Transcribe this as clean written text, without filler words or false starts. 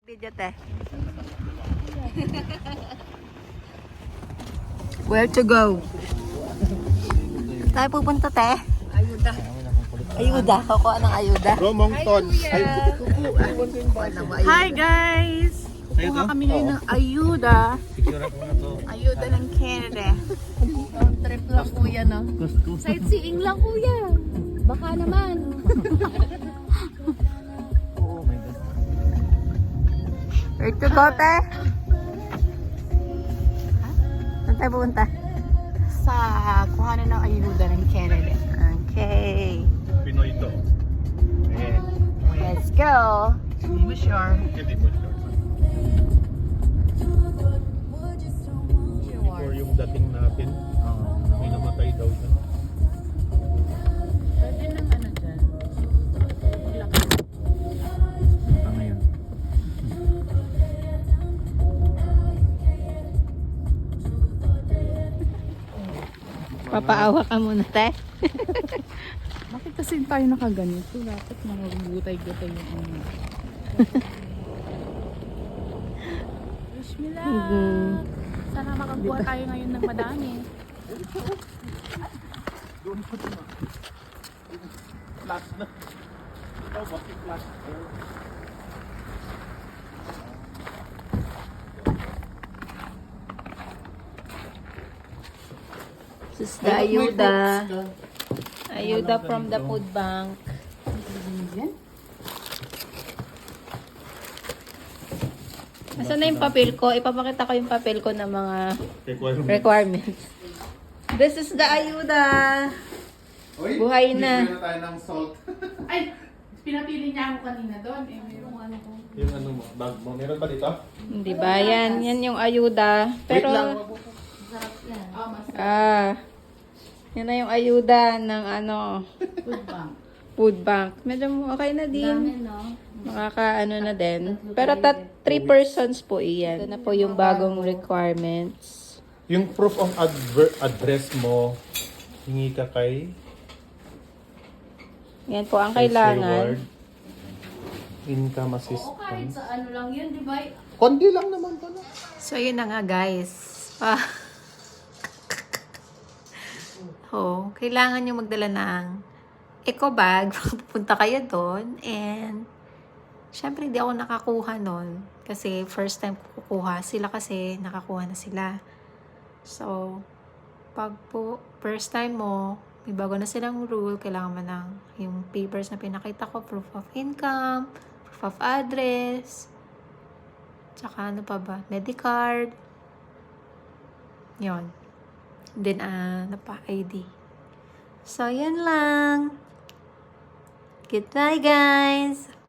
Video te. Where to go? Tayo pupunta te. Ayuda. Ayuda. Kukuha ng ayuda. Romongton. Hi guys! Kuha kami ngayon ng ayuda. Ayuda ng Canada. Road trip lang kuya, no? Sightseeing lang kuya. Baka naman. Where to go te? Saan tayo pupunta? Sa kuhanan ng ayuda ng Canada. Okay. Pinoy to. Eh, Let's go. Hindi mo sure. hindi mo sure. Or yung dating natin, may namatay daw siya. Pwede ng ano dyan. Ngayon. Papaawa ka muna te. Bakit kasi tayo nakaganito? Dapat magugutay-gutay yung ano. Wish me luck! Sana makakuha tayo ngayon ng madami. Last na. Ikaw, bakit last? This is the ayuda. Ayuda from the food bank. Nasaan na yung papel ko? Ipapakita ko yung papel ko ng mga requirements. This is the ayuda. Buhay na. Bibigyan na tayo ng salt. Ay! Pinapili niya ako kanina doon. Eh, mayroong ano ko. Yung ano mo, bag mo. Meron ba dito? Hindi ba? Yan yung ayuda. Pero, Wait lang. yan na yung ayuda ng ano, Food bank. food bank. Medyo okay na din. no? Makaka-ano na din. Pero 3 persons po iyan. Ito na po yung bagong requirements. Yung proof of address mo, hingi ka kay Yan po ang kay kailangan. Seward. Income Oo, kahit assistance. sa ano lang yun, di ba? Kondi lang naman pala. So, yun na nga guys. Kailangan nyo magdala ng eco bag. Pupunta kayo doon. And, syempre, hindi ako nakakuha nun. Kasi, first time ko kukuha. Sila kasi, nakakuha na sila. So, pag po, first time mo, may bago na silang rule, kailangan mo ng yung papers na pinakita ko, proof of income, proof of address, tsaka ano pa ba, Medicard, yun. Then, ano pa, ID. So, yan lang. Goodbye, guys!